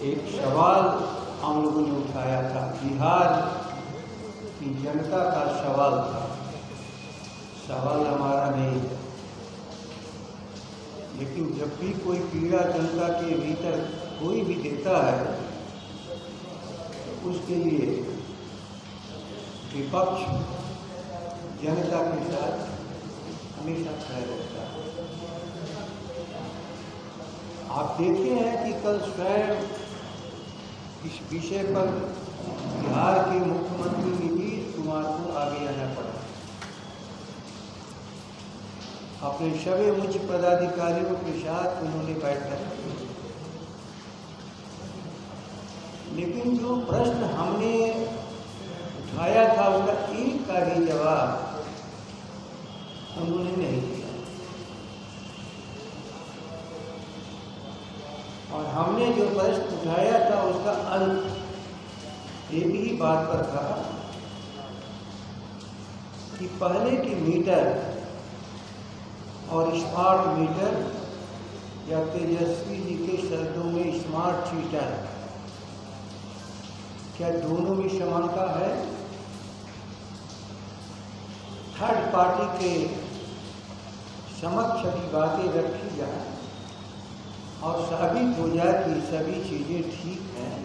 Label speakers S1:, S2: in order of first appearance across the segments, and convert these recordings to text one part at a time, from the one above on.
S1: एक सवाल हम लोगों ने उठाया था, बिहार की जनता का सवाल था। सवाल हमारा नहीं है, लेकिन जब भी कोई पीड़ा जनता के भीतर कोई भी देता है तो उसके लिए विपक्ष जनता के साथ हमेशा खड़ा रहता है। आप देखे हैं कि कल स्वयं इस विषय पर बिहार के मुख्यमंत्री नीतीश कुमार को आगे आना पड़ा। अपने सभी उच्च पदाधिकारियों के साथ उन्होंने बैठक की, लेकिन जो प्रश्न हमने उठाया था उसका एक का भी जवाब उन्होंने नहीं दिया। और हमने जो प्रश्न उठाया था उसका अंत एक ही बात पर था कि पहले की मीटर और स्मार्ट मीटर, या तेजस्वी जी के शब्दों में स्मार्ट चीटर, क्या दोनों में समानता है? थर्ड पार्टी के समक्ष भी बातें रखी जाए और साबित हो जाए कि सभी चीज़ें ठीक हैं,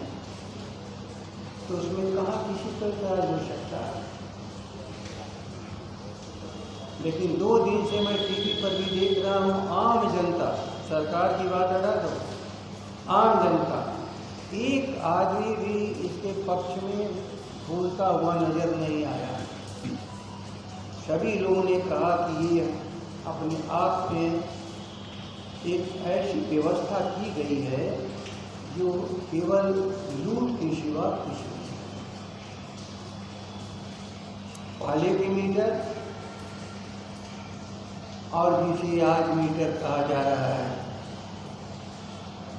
S1: तो उसमें कहाँ किसी पर इतराज हो सकता है। लेकिन 2 दिन से मैं टीवी पर भी देख रहा हूँ, आम जनता, सरकार की बात हटा दो, आम जनता, एक आदमी भी इसके पक्ष में बोलता हुआ नजर नहीं आया। सभी लोगों ने कहा कि ये अपने आप में एक ऐसी व्यवस्था की गई है जो केवल लूट के सिवा कुछ नहीं। पहले के मीटर और जिसे आज मीटर कहा जा रहा है,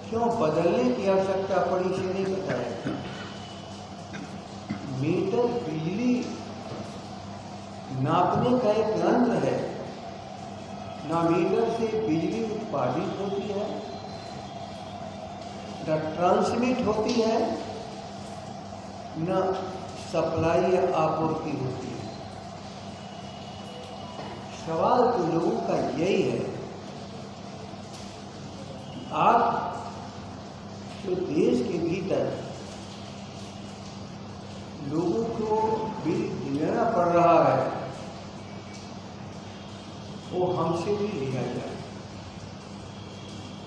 S1: क्यों बदलने की आवश्यकता पड़ी इसे नहीं बताया। मीटर बिजली नापने का एक यंत्र है, ना मीटर से बिजली उत्पादित होती है, न ट्रांसमिट होती है, न सप्लाई या आपूर्ति होती है। सवाल तो लोगों का यही है कि आप जो देश के भीतर लोगों को बिल देना पड़ रहा है वो हमसे भी लिया जाए।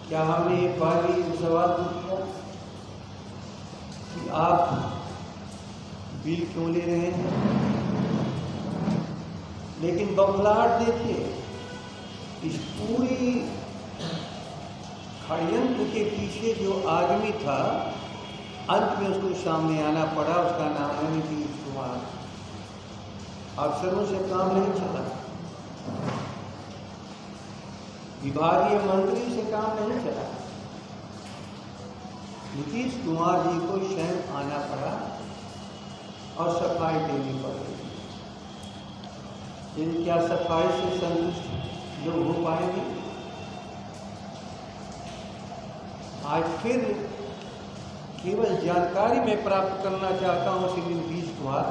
S1: क्या हमने एक बार भी सवाल पूछा कि आप बिल क्यों ले रहे हैं? लेकिन बबलाहट देखिए, इस पूरी षड्यंत्र के पीछे जो आदमी था, अंत में उसको सामने आना पड़ा। उसका नाम है नीतीश कुमार। अफसरों से काम नहीं चला, विभागीय मंत्री से काम नहीं चला, नीतीश कुमार जी को स्वयं आना पड़ा और सफाई देनी पड़ी। लेकिन क्या सफाई से संतुष्ट लोग हो पाएंगे? आज फिर केवल जानकारी मैं प्राप्त करना चाहता हूँ श्री नीतीश कुमार,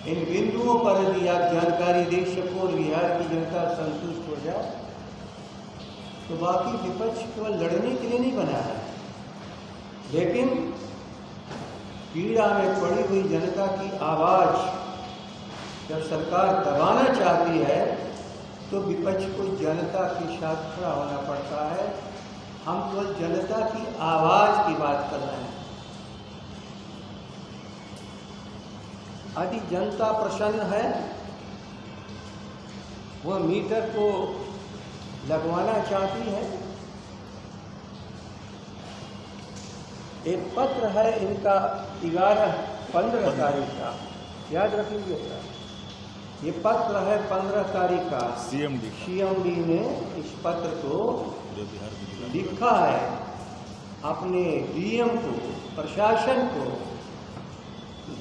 S1: इन बिंदुओं पर यदि आप जानकारी दे सको और बिहार की जनता संतुष्ट हो जाए तो बाकी विपक्ष केवल लड़ने के लिए नहीं बना है, लेकिन पीड़ा में पड़ी हुई जनता की आवाज़ जब सरकार दबाना चाहती है तो विपक्ष को जनता के साथ खड़ा होना पड़ता है। हम केवल जनता की आवाज़ की बात कर रहे हैं। यदि जनता प्रसन्न है, वह मीटर को लगवाना चाहती है। एक पत्र है इनका 11-15 तारीख का, याद रख लीजिएगा। ये पत्र है 15 तारीख का, सीएमडी ने इस पत्र को लिखा है अपने डीएम को, प्रशासन को,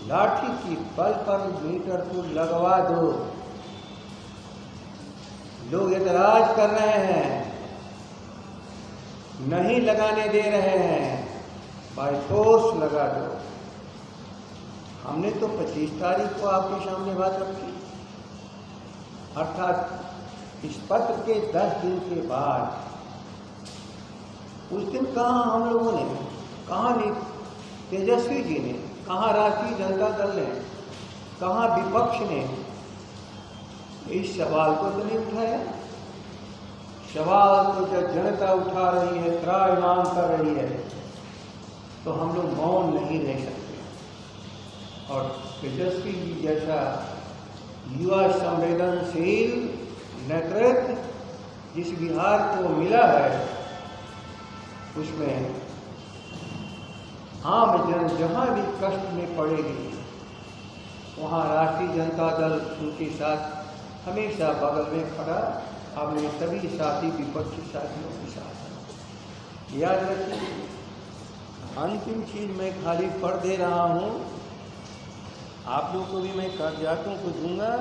S1: लाठी की बल पर मीटर को लगवा दो। लोग एतराज कर रहे हैं, नहीं लगाने दे रहे हैं, बाय फोर्स लगा दो। हमने तो 25 तारीख को आपके सामने बात रखी, अर्थात इस पत्र के 10 दिन के बाद। उस दिन कहाँ हम लोगों ने, कहाँ तेजस्वी जी ने, कहाँ राष्ट्रीय जनता दल ने, कहाँ विपक्ष ने इस सवाल को तो नहीं उठाया। सवाल तो जब जनता उठा रही है, त्राहिमाम कर रही है, तो हम लोग मौन नहीं रह सकते। और तेजस्वी जी जैसा युवा संवेदनशील नेतृत्व जिस बिहार को मिला है, उसमें आम जन जहाँ भी कष्ट में पड़ेगी, वहाँ राष्ट्रीय जनता दल उनके साथ हमेशा बगल में खड़ा, अपने सभी साथी विपक्षी साथियों के साथ। याद रखिए, अंतिम चीज मैं खाली पढ़ दे रहा हूँ, आप लोगों को भी मैं कागजातों को दूंगा।